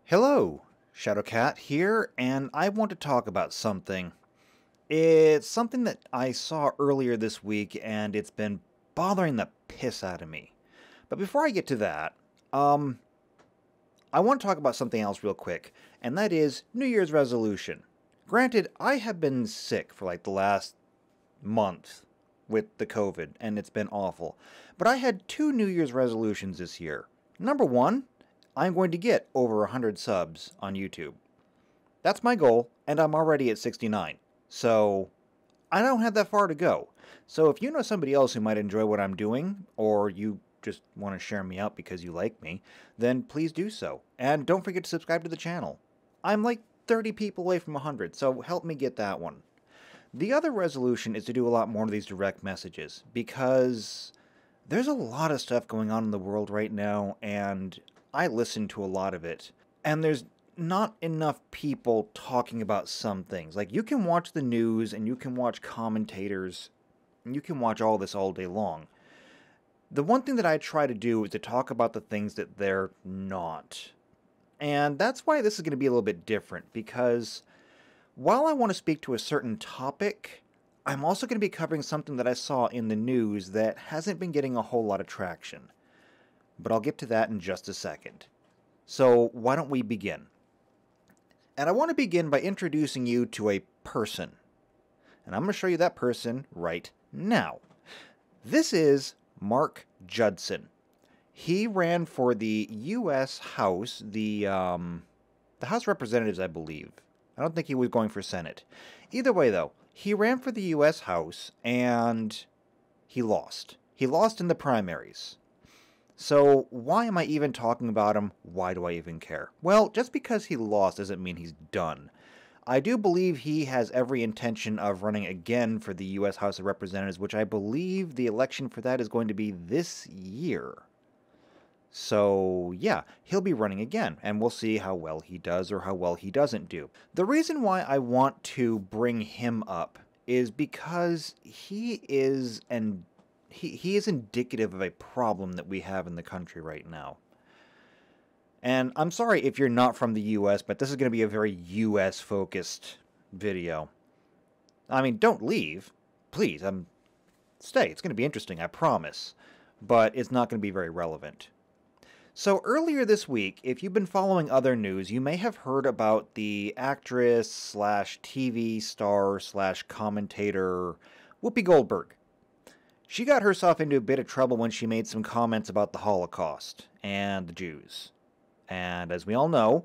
Hello, Shadowcat here, and I want to talk about something. It's something that I saw earlier this week, and it's been bothering the piss out of me. But before I get to that, I want to talk about something else real quick, and that is New Year's resolution. Granted, I have been sick for like the last month with the COVID, and it's been awful. But I had two New Year's resolutions this year. Number one, I'm going to get over 100 subs on YouTube. That's my goal, and I'm already at 69. So, I don't have that far to go. So if you know somebody else who might enjoy what I'm doing, or you just want to share me out because you like me, then please do so. And don't forget to subscribe to the channel. I'm like 30 people away from 100, so help me get that one. The other resolution is to do a lot more of these direct messages, because there's a lot of stuff going on in the world right now, and I listen to a lot of it, and there's not enough people talking about some things. Like, you can watch the news, and you can watch commentators, and you can watch all this all day long. The one thing that I try to do is to talk about the things that they're not. And that's why this is going to be a little bit different, because while I want to speak to a certain topic, I'm also going to be covering something that I saw in the news that hasn't been getting a whole lot of traction. But I'll get to that in just a second. So why don't we begin? And I want to begin by introducing you to a person. And I'm going to show you that person right now. This is Mark Judson. He ran for the U.S. House, the House of Representatives, I believe. I don't think he was going for Senate. Either way, though, he ran for the U.S. House, and he lost. He lost in the primaries. So why am I even talking about him? Why do I even care? Well, just because he lost doesn't mean he's done. I do believe he has every intention of running again for the U.S. House of Representatives, which I believe the election for that is going to be this year. So, yeah, he'll be running again, and we'll see how well he does or how well he doesn't do. The reason why I want to bring him up is because he is indicative of a problem that we have in the country right now. And I'm sorry if you're not from the U.S., but this is going to be a very U.S.-focused video. I mean, don't leave. Please, stay. It's going to be interesting, I promise. But it's not going to be very relevant. So earlier this week, if you've been following other news, you may have heard about the actress / TV star / commentator Whoopi Goldberg. She got herself into a bit of trouble when she made some comments about the Holocaust and the Jews. And as we all know,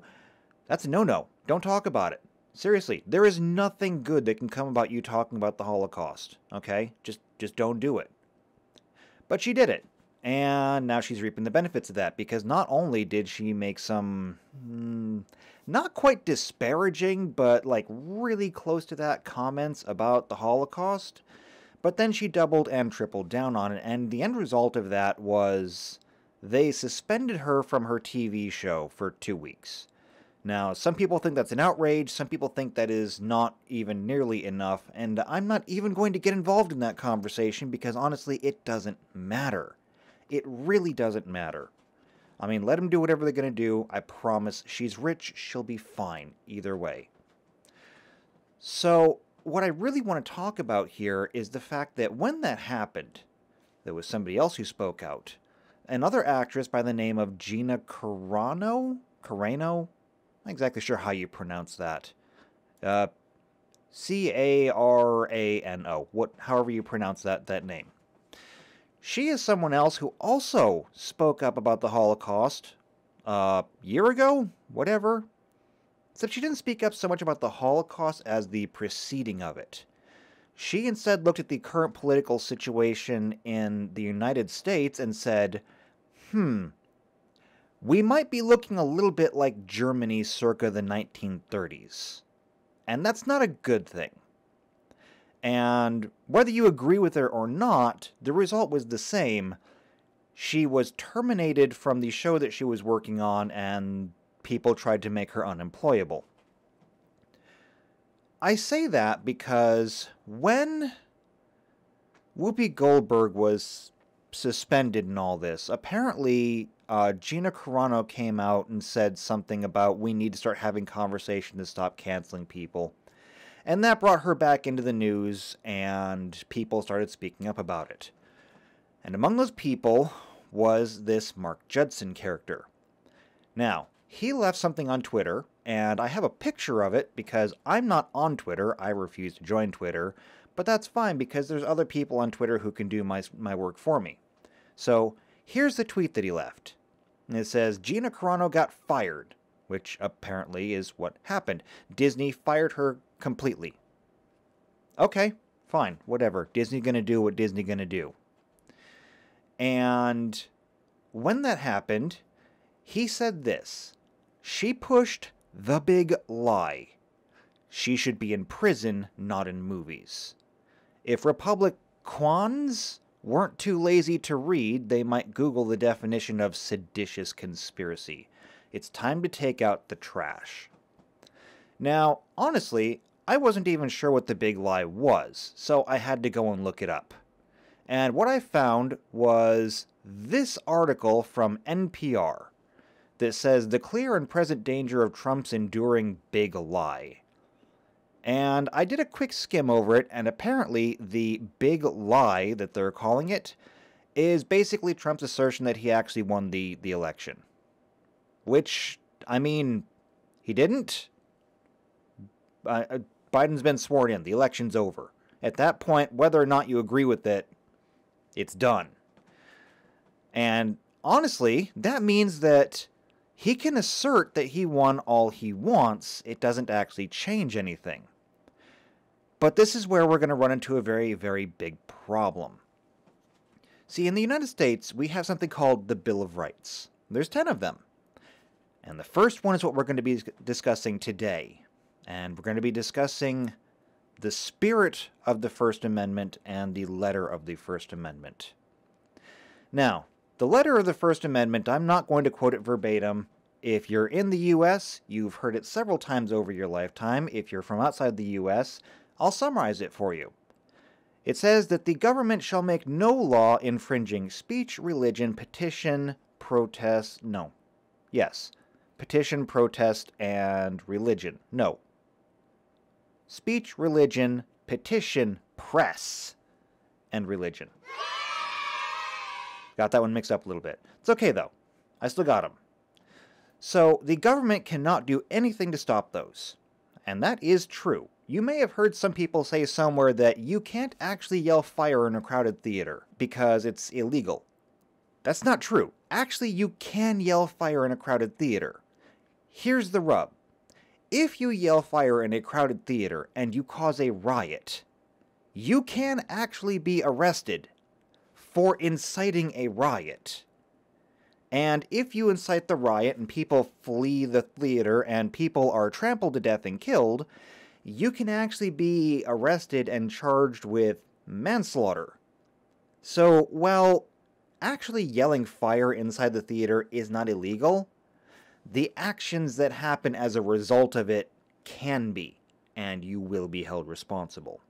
that's a no-no. Don't talk about it. Seriously, there is nothing good that can come about you talking about the Holocaust, okay? Just don't do it. But she did it. And now she's reaping the benefits of that, because not only did she make some, not quite disparaging, but like really close to that comments about the Holocaust, but then she doubled and tripled down on it, and the end result of that was they suspended her from her TV show for 2 weeks. Now, some people think that's an outrage, some people think that is not even nearly enough, and I'm not even going to get involved in that conversation because honestly, it doesn't matter. It really doesn't matter. I mean, let them do whatever they're going to do. I promise, she's rich, she'll be fine either way. So, what I really want to talk about here is the fact that when that happened, there was somebody else who spoke out. Another actress by the name of Gina Carrano? Carrano? Not exactly sure how you pronounce that. C-A-R-A-N-O. However you pronounce that name. She is someone else who also spoke up about the Holocaust a year ago? Whatever. Except she didn't speak up so much about the Holocaust as the preceding of it. She instead looked at the current political situation in the United States and said, we might be looking a little bit like Germany circa the 1930s. And that's not a good thing. And whether you agree with her or not, the result was the same. She was terminated from the show that she was working on, and people tried to make her unemployable. I say that because when Whoopi Goldberg was suspended and all this, apparently Gina Carrano came out and said something about we need to start having conversation to stop canceling people. And that brought her back into the news, and people started speaking up about it. And among those people was this Mark Judson character. Now, he left something on Twitter, and I have a picture of it because I'm not on Twitter. I refuse to join Twitter, but that's fine because there's other people on Twitter who can do my work for me. So, here's the tweet that he left. And it says, Gina Carrano got fired, which apparently is what happened. Disney fired her completely. Okay, fine, whatever. Disney gonna do what Disney gonna do. And when that happened, he said this. She pushed the big lie. She should be in prison, not in movies. If Republicans weren't too lazy to read, they might Google the definition of seditious conspiracy. It's time to take out the trash. Now, honestly, I wasn't even sure what the big lie was, so I had to go and look it up. And what I found was this article from NPR that says the clear and present danger of Trump's enduring big lie. And I did a quick skim over it, and apparently the big lie that they're calling it is basically Trump's assertion that he actually won the election. Which, I mean, he didn't. Biden's been sworn in. The election's over. At that point, whether or not you agree with it, it's done. And honestly, that means that he can assert that he won all he wants. It doesn't actually change anything. But this is where we're going to run into a very, very big problem. See, in the United States, we have something called the Bill of Rights. There's 10 of them. And the first one is what we're going to be discussing today. And we're going to be discussing the spirit of the First Amendment and the letter of the First Amendment. Now, the letter of the First Amendment, I'm not going to quote it verbatim. If you're in the U.S., you've heard it several times over your lifetime. If you're from outside the U.S., I'll summarize it for you. It says that the government shall make no law infringing speech, religion, petition, protest, petition, protest, and religion. No. Speech, religion, petition, press, and religion. Got that one mixed up a little bit. It's okay, though. I still got them. So, the government cannot do anything to stop those. And that is true. You may have heard some people say somewhere that you can't actually yell fire in a crowded theater because it's illegal. That's not true. Actually, you can yell fire in a crowded theater. Here's the rub. If you yell fire in a crowded theater and you cause a riot, you can actually be arrested for inciting a riot. And if you incite the riot and people flee the theater and people are trampled to death and killed, you can actually be arrested and charged with manslaughter. So, while actually yelling fire inside the theater is not illegal, the actions that happen as a result of it can be, and you will be held responsible.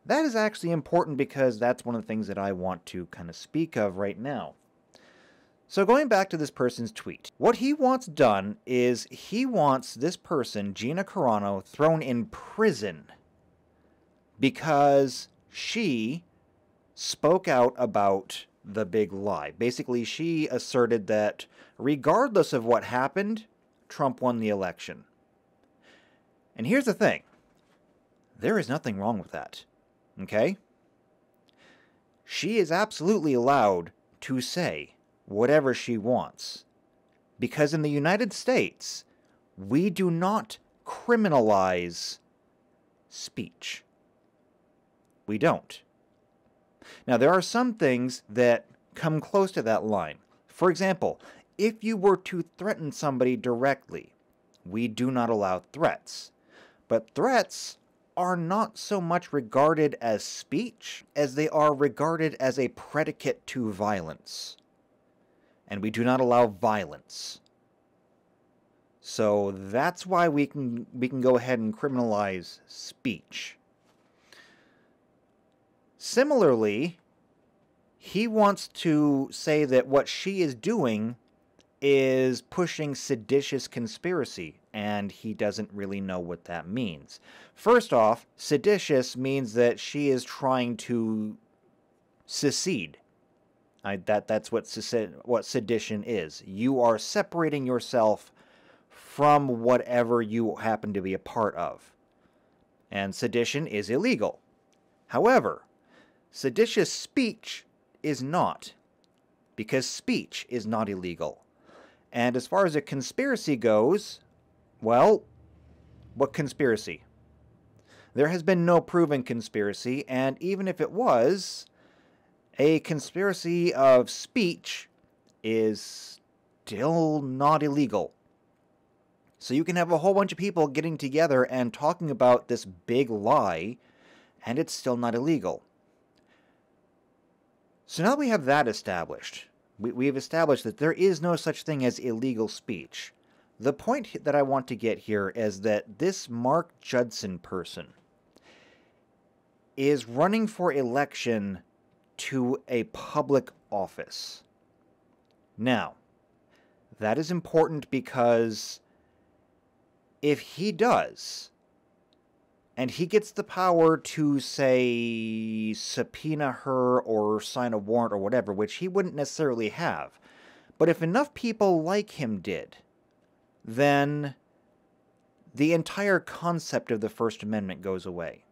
That is actually important because that's one of the things that I want to kind of speak of right now. So going back to this person's tweet, what he wants done is he wants this person, Gina Carrano, thrown in prison because she spoke out about the big lie. Basically, she asserted that regardless of what happened, Trump won the election. And here's the thing. There is nothing wrong with that. Okay? She is absolutely allowed to say whatever she wants. Because in the United States, we do not criminalize speech. We don't. Now, there are some things that come close to that line. For example, if you were to threaten somebody directly, we do not allow threats. But threats are not so much regarded as speech as they are regarded as a predicate to violence. And we do not allow violence. So that's why we can go ahead and criminalize speech. Similarly, He wants to say that what she is doing is pushing seditious conspiracy, and he doesn't really know what that means. First off, seditious means that she is trying to secede. That's what sedition is. You are separating yourself from whatever you happen to be a part of. And sedition is illegal. However, seditious speech is not, because speech is not illegal. And as far as a conspiracy goes, well, what conspiracy? There has been no proven conspiracy, and even if it was, a conspiracy of speech is still not illegal. So you can have a whole bunch of people getting together and talking about this big lie, and it's still not illegal. So now that we have that established, we've established that there is no such thing as illegal speech. The point that I want to get here is that this Mark Judson person is running for election to a public office. Now, that is important because if he does, and he gets the power to, say, subpoena her or sign a warrant or whatever, which he wouldn't necessarily have, but if enough people like him did, then the entire concept of the First Amendment goes away.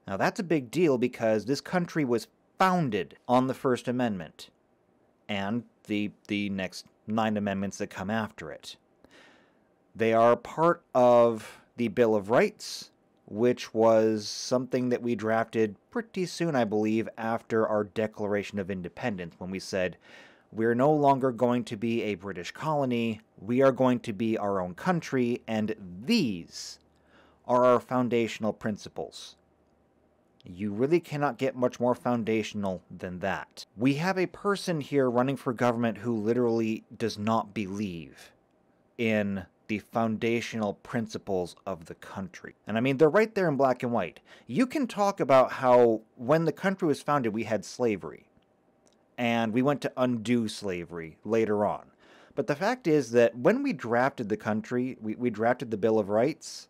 Now that's a big deal because this country was founded on the First Amendment and the next 9 amendments that come after it. They are part of the Bill of Rights, which was something that we drafted pretty soon, I believe, after our Declaration of Independence, when we said, we're no longer going to be a British colony, we are going to be our own country, and these are our foundational principles. You really cannot get much more foundational than that. We have a person here running for government who literally does not believe in the foundational principles of the country. And I mean, they're right there in black and white. You can talk about how when the country was founded, we had slavery. And we went to undo slavery later on. But the fact is that when we drafted the country, we drafted the Bill of Rights,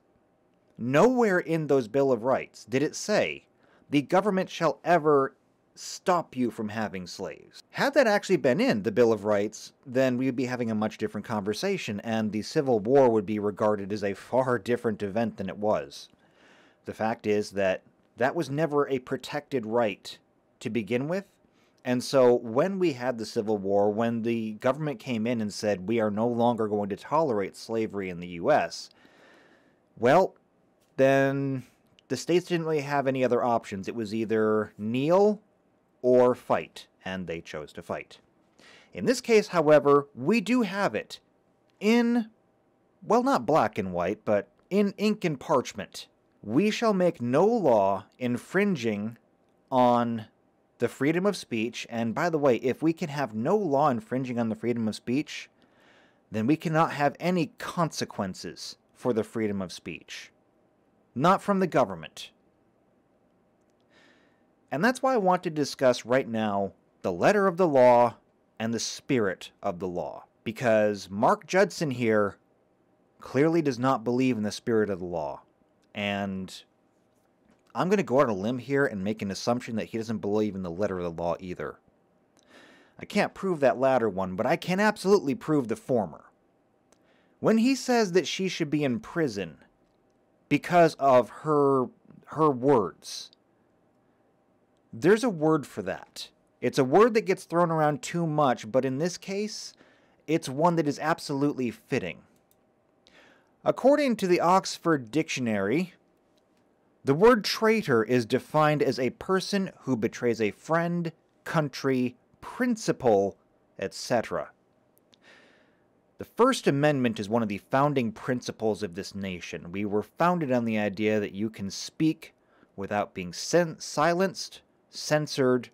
nowhere in those Bill of Rights did it say, the government shall ever stop you from having slaves. Had that actually been in the Bill of Rights, then we would be having a much different conversation, and the Civil War would be regarded as a far different event than it was. The fact is that that was never a protected right to begin with, and so when we had the Civil War, when the government came in and said, we are no longer going to tolerate slavery in the U.S., well, then the states didn't really have any other options. It was either kneel or fight, and they chose to fight. In this case, however, we do have it in, well, not black and white, but in ink and parchment. We shall make no law infringing on the freedom of speech, and by the way, if we can have no law infringing on the freedom of speech, then we cannot have any consequences for the freedom of speech. Not from the government. And that's why I want to discuss right now the letter of the law and the spirit of the law. Because Mark Judson here clearly does not believe in the spirit of the law. And I'm going to go out on a limb here and make an assumption that he doesn't believe in the letter of the law either. I can't prove that latter one, but I can absolutely prove the former. When he says that she should be in prison because of her words, there's a word for that. It's a word that gets thrown around too much, but in this case, it's one that is absolutely fitting. According to the Oxford Dictionary, the word traitor is defined as a person who betrays a friend, country, principle, etc. The First Amendment is one of the founding principles of this nation. We were founded on the idea that you can speak without being silenced, censored,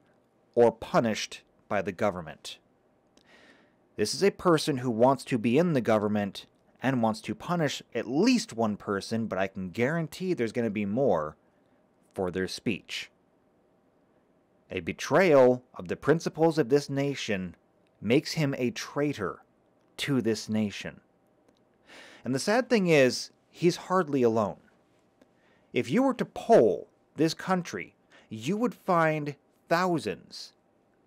or punished by the government. This is a person who wants to be in the government and wants to punish at least one person, but I can guarantee there's going to be more for their speech. A betrayal of the principles of this nation makes him a traitor to this nation. And the sad thing is, he's hardly alone. If you were to poll this country, you would find thousands,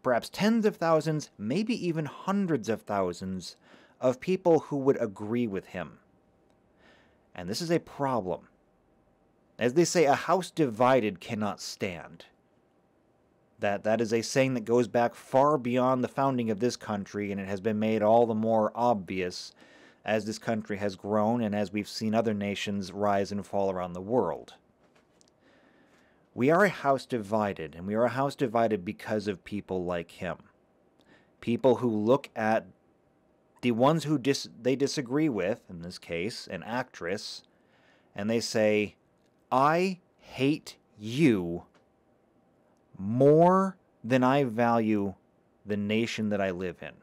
perhaps tens of thousands, maybe even hundreds of thousands of people who would agree with him. And this is a problem. As they say, a house divided cannot stand. That is a saying that goes back far beyond the founding of this country, and it has been made all the more obvious as this country has grown and as we've seen other nations rise and fall around the world. We are a house divided, and we are a house divided because of people like him. People who look at the ones who they disagree with, in this case, an actress, and they say, I hate you more than I value the nation that I live in.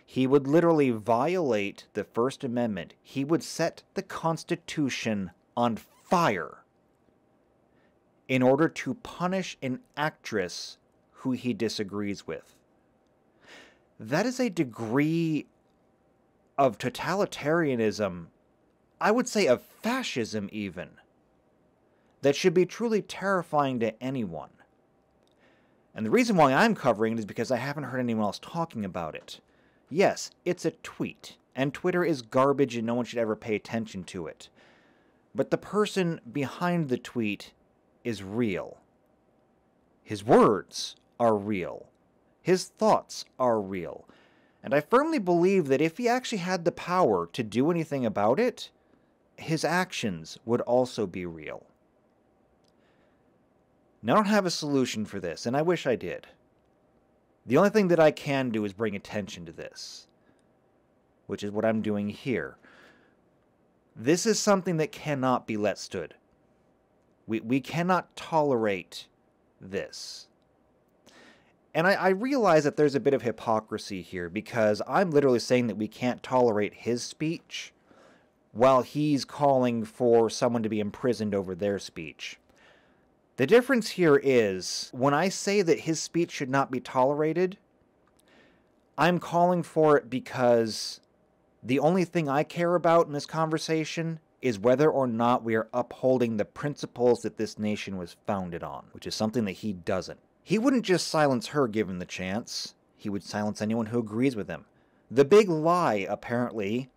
He would literally violate the First Amendment. He would set the Constitution on fire in order to punish an actress who he disagrees with. That is a degree of totalitarianism, I would say of fascism even, that should be truly terrifying to anyone. And the reason why I'm covering it is because I haven't heard anyone else talking about it. Yes, it's a tweet, and Twitter is garbage and no one should ever pay attention to it. But the person behind the tweet is real. His words are real. His thoughts are real. And I firmly believe that if he actually had the power to do anything about it, his actions would also be real. Now, I don't have a solution for this, and I wish I did. The only thing that I can do is bring attention to this, which is what I'm doing here. This is something that cannot be let stood. We cannot tolerate this. And I realize that there's a bit of hypocrisy here, because I'm literally saying that we can't tolerate his speech while he's calling for someone to be imprisoned over their speech. The difference here is, when I say that his speech should not be tolerated, I'm calling for it because the only thing I care about in this conversation is whether or not we are upholding the principles that this nation was founded on, which is something that he doesn't. He wouldn't just silence her given the chance. He would silence anyone who agrees with him. The big lie, apparently,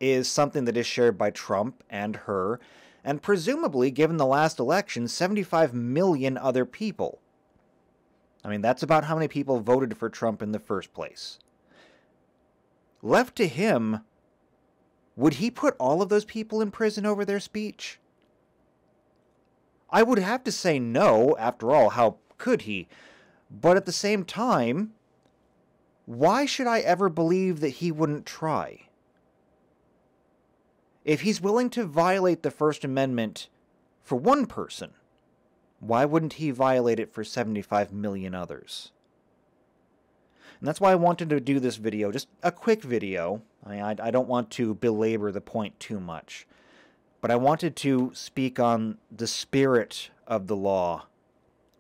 is something that is shared by Trump and her, and presumably, given the last election, 75 million other people. I mean, that's about how many people voted for Trump in the first place. Left to him, would he put all of those people in prison over their speech? I would have to say no. After all, how could he? But at the same time, why should I ever believe that he wouldn't try? If he's willing to violate the First Amendment for one person, why wouldn't he violate it for 75 million others? And that's why I wanted to do this video, just a quick video. I don't want to belabor the point too much. But I wanted to speak on the spirit of the law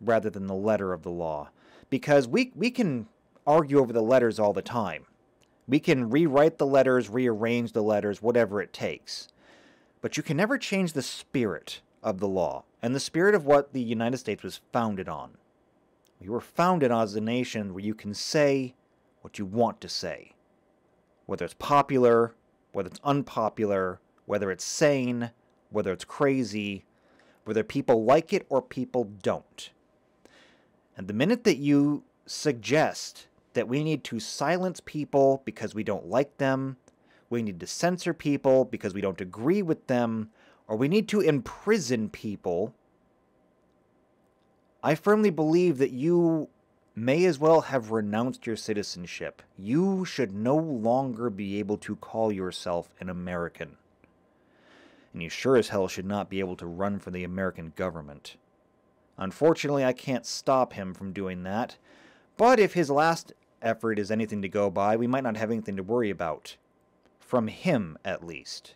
rather than the letter of the law. Because we can argue over the letters all the time. We can rewrite the letters, rearrange the letters, whatever it takes. But you can never change the spirit of the law, and the spirit of what the United States was founded on. We were founded as a nation where you can say what you want to say. Whether it's popular, whether it's unpopular, whether it's sane, whether it's crazy, whether people like it or people don't. And the minute that you suggest that we need to silence people because we don't like them, we need to censor people because we don't agree with them, or we need to imprison people, I firmly believe that you may as well have renounced your citizenship. You should no longer be able to call yourself an American. And you sure as hell should not be able to run for the American government. Unfortunately, I can't stop him from doing that, but if his last effort is anything to go by, we might not have anything to worry about. From him, at least.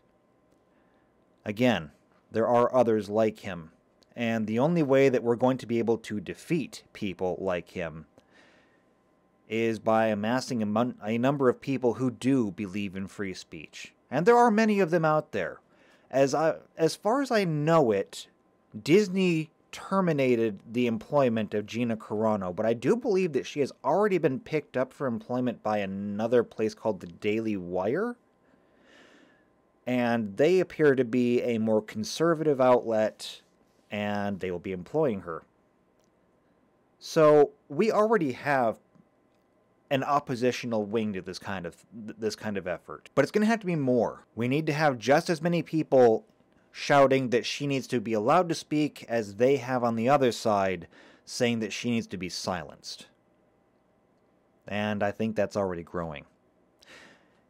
Again, there are others like him, And the only way that we're going to be able to defeat people like him is by amassing a number of people who do believe in free speech. And there are many of them out there. As far as I know it, Disney terminated the employment of Gina Carrano, but I do believe that she has already been picked up for employment by another place called the Daily Wire. And they appear to be a more conservative outlet, and they will be employing her. So we already have an oppositional wing to this kind of effort. But it's going to have to be more. We need to have just as many people shouting that she needs to be allowed to speak as they have on the other side saying that she needs to be silenced. And I think that's already growing.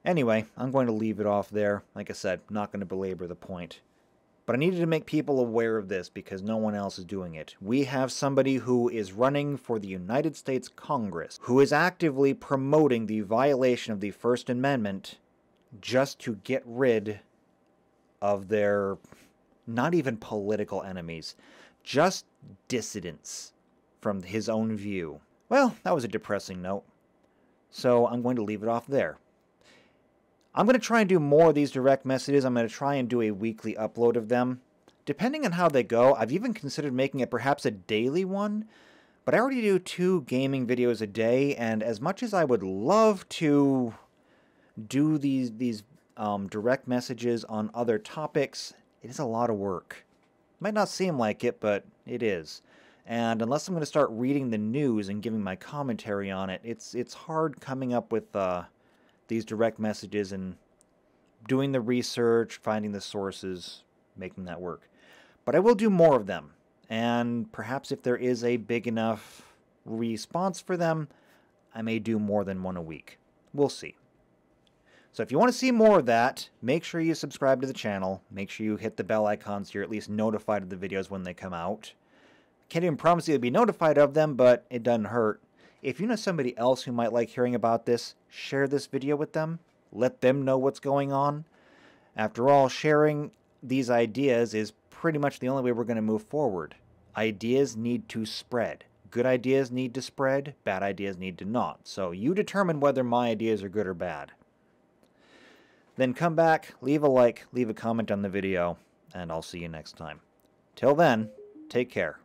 Anyway, I'm going to leave it off there. Like I said, not going to belabor the point. But I needed to make people aware of this because no one else is doing it. We have somebody who is running for the United States Congress, who is actively promoting the violation of the First Amendment just to get rid of their not even political enemies, just dissidents from his own view. Well, that was a depressing note. So I'm going to leave it off there. I'm going to try and do more of these direct messages. I'm going to try and do a weekly upload of them. Depending on how they go, I've even considered making it perhaps a daily one. But I already do 2 gaming videos a day, and as much as I would love to do these direct messages on other topics, it is a lot of work. Might not seem like it, but it is. And unless I'm going to start reading the news and giving my commentary on it, it's hard coming up with these direct messages and doing the research, finding the sources, making that work. But I will do more of them, and perhaps if there is a big enough response for them, I may do more than one a week. We'll see. So if you want to see more of that, make sure you subscribe to the channel. Make sure you hit the bell icon so you're at least notified of the videos when they come out. Can't even promise you'll be notified of them, but it doesn't hurt. If you know somebody else who might like hearing about this, share this video with them. Let them know what's going on. After all, sharing these ideas is pretty much the only way we're going to move forward. Ideas need to spread. Good ideas need to spread. Bad ideas need to not. So you determine whether my ideas are good or bad. Then come back, leave a like, leave a comment on the video, and I'll see you next time. Till then, take care.